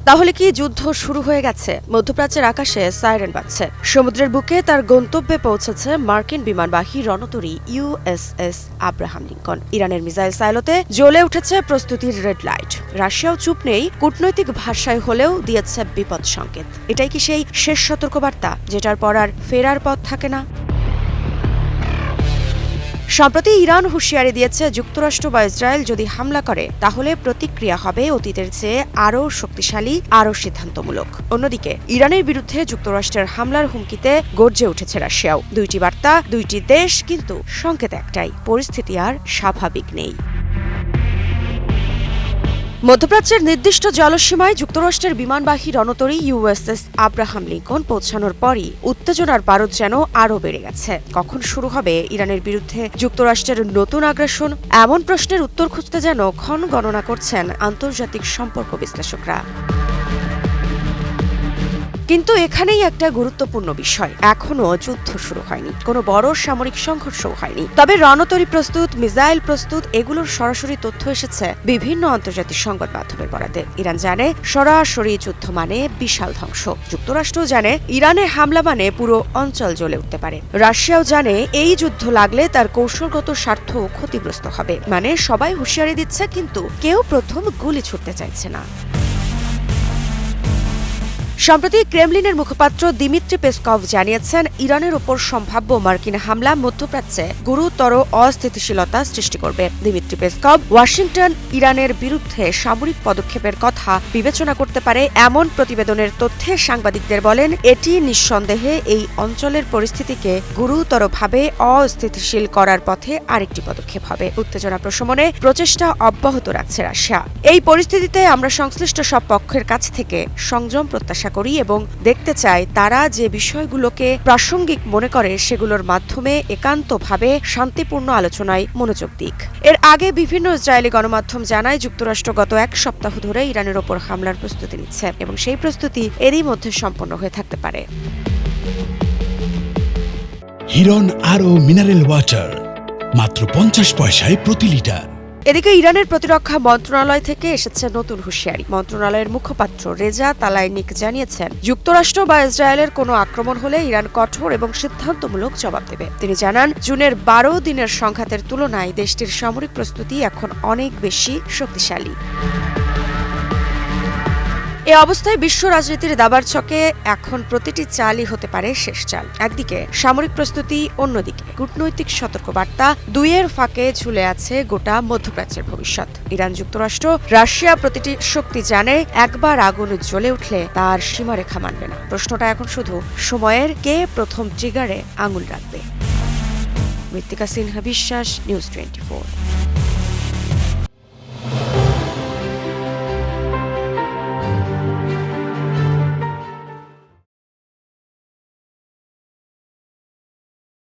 তাহলে কি যুদ্ধ শুরু হয়ে গেছে? মধ্যপ্রাচ্যের আকাশে সাইরেন বাজছে। সমুদ্রের বুকে তার গন্তব্যে পৌঁছেছে মার্কিন বিমানবাহী রণতরী ইউএসএস আব্রাহাম লিঙ্কন। ইরানের মিসাইল সাইলোতে জ্বলে উঠেছে প্রস্তুতির রেড লাইট। রাশিয়াও চুপ নেই, কূটনৈতিক ভাষায় হলেও দিয়েছে বিপদ সংকেত। এটাই কি সেই শেষ সতর্কবার্তা, যেটার পর আর ফেরার পথ থাকে না? সম্প্রতি ইরান হুঁশিয়ারি দিয়েছে, যুক্তরাষ্ট্র বা ইসরায়েল যদি হামলা করে তাহলে প্রতিক্রিয়া হবে অতীতের চেয়ে আরও শক্তিশালী, আরও সিদ্ধান্তমূলক। অন্যদিকে ইরানের বিরুদ্ধে যুক্তরাষ্ট্রের হামলার হুমকিতে গর্জে উঠেছে রাশিয়াও। দুইটি বার্তা, দুইটি দেশ, কিন্তু সংকেত একটাই, পরিস্থিতি আর স্বাভাবিক নেই। মধ্যপ্রাচ্যের নির্দিষ্ট জলসীমায় যুক্তরাষ্ট্রের বিমানবাহী রণতরী ইউএসএস আব্রাহাম লিঙ্কন পৌঁছানোর পরই উত্তেজনার পারদ যেন আরও বেড়ে গেছে। কখন শুরু হবে ইরানের বিরুদ্ধে যুক্তরাষ্ট্রের নতুন আগ্রাসন? এমন প্রশ্নের উত্তর খুঁজতে যেন ক্ষণ গণনা করছেন আন্তর্জাতিক সম্পর্ক বিশ্লেষকরা। কিন্তু এখানেই একটা গুরুত্বপূর্ণ বিষয়, এখনো যুদ্ধ শুরু হয়নি, কোনো বড় সামরিক সংঘর্ষও হয়নি। তবে রণতরী প্রস্তুত, মিসাইল প্রস্তুত, এগুলোর সরাসরি তথ্য এসেছে বিভিন্ন আন্তর্জাতিক সংবাদ মাধ্যমের বরাতে। ইরান জানে সরাসরি যুদ্ধ মানে বিশাল ধ্বংস। যুক্তরাষ্ট্র জানে ইরানে হামলা মানে পুরো অঞ্চল জ্বলে উঠতে পারে। রাশিয়াও জানে এই যুদ্ধ লাগলে তার কৌশলগত স্বার্থ ক্ষতিগ্রস্ত হবে। মানে সবাই হুঁশিয়ারি দিচ্ছে, কিন্তু কেউ প্রথম গুলি ছুটতে চাইছে না। সম্প্রতি ক্রেমলিনের মুখপাত্র দিমিত্রি পেসকভ জানিয়েছেন, ইরানের ওপর সম্ভাব্য মার্কিন হামলা মধ্যপ্রাচ্যে গুরুতর অস্থিতিশীলতা সৃষ্টি করবে। দিমিত্রি পেসকভ ওয়াশিংটন ইরানের বিরুদ্ধে সামরিক পদক্ষেপের কথা বিবেচনা করতে পারে এমন প্রতিবেদনের তথ্যে সাংবাদিকদের বলেন, এটি নিঃসন্দেহে এই অঞ্চলের পরিস্থিতিকে গুরুতরভাবে অস্থিতিশীল করার পথে আরেকটি পদক্ষেপ হবে। উত্তেজনা প্রশমনে প্রচেষ্টা অব্যাহত রাখছে রাশিয়া। এই পরিস্থিতিতে আমরা সংশ্লিষ্ট সব পক্ষের কাছ থেকে সংযম প্রত্যাশা করি এবং দেখতে চাই তারা যে বিষয়গুলোকে প্রাসঙ্গিক মনে করে সেগুলোর মাধ্যমে একান্তভাবে শান্তিপূর্ণ আলোচনায় মনোযোগ দিক। এর আগে বিভিন্ন ইসরায়েলি গণমাধ্যম জানায়, যুক্তরাষ্ট্র গত এক সপ্তাহ ধরে ইরানের ওপর হামলার প্রস্তুতি নিচ্ছে এবং সেই প্রস্তুতি এরই মধ্যে সম্পন্ন হয়ে থাকতে পারে। হিরন আরও মিনারেল ওয়াটার মাত্র 50 পয়সায় প্রতি লিটার। এদিকে ইরানের প্রতিরক্ষা মন্ত্রণালয় থেকে এসেছে নতুন হুঁশিয়ারি। মন্ত্রণালয়ের মুখপাত্র রেজা তালাইনিক জানিয়েছেন, যুক্তরাষ্ট্র বা ইসরায়েলের কোনো আক্রমণ হলে ইরান কঠোর এবং সিদ্ধান্তমূলক জবাব দেবে। তিনি জানান, জুনের 12 দিনের সংঘাতের তুলনায় দেশটির সামরিক প্রস্তুতি এখন অনেক বেশি শক্তিশালী। এ অবস্থায় বিশ্ব রাজনীতির দাবার ছকে এখন প্রতিটি চালই হতে পারে শেষ চাল। একদিকে সামরিক প্রস্তুতি, অন্যদিকে কূটনৈতিক সতর্কবার্তা, দুইয়ের ফাঁকে ঝুলে আছে গোটা মধ্যপ্রাচ্যের ভবিষ্যৎ। ইরান, যুক্তরাষ্ট্র, রাশিয়া প্রতিটি শক্তি জানে, একবার আগুন জ্বলে উঠলে তার সীমারেখা মানবে না। প্রশ্নটা এখন শুধু সময়ের, কে প্রথম ট্রিগারে আঙুল রাখবে। মৃত্তিকা সিনহা বিশ্বাস, নিউজ 24।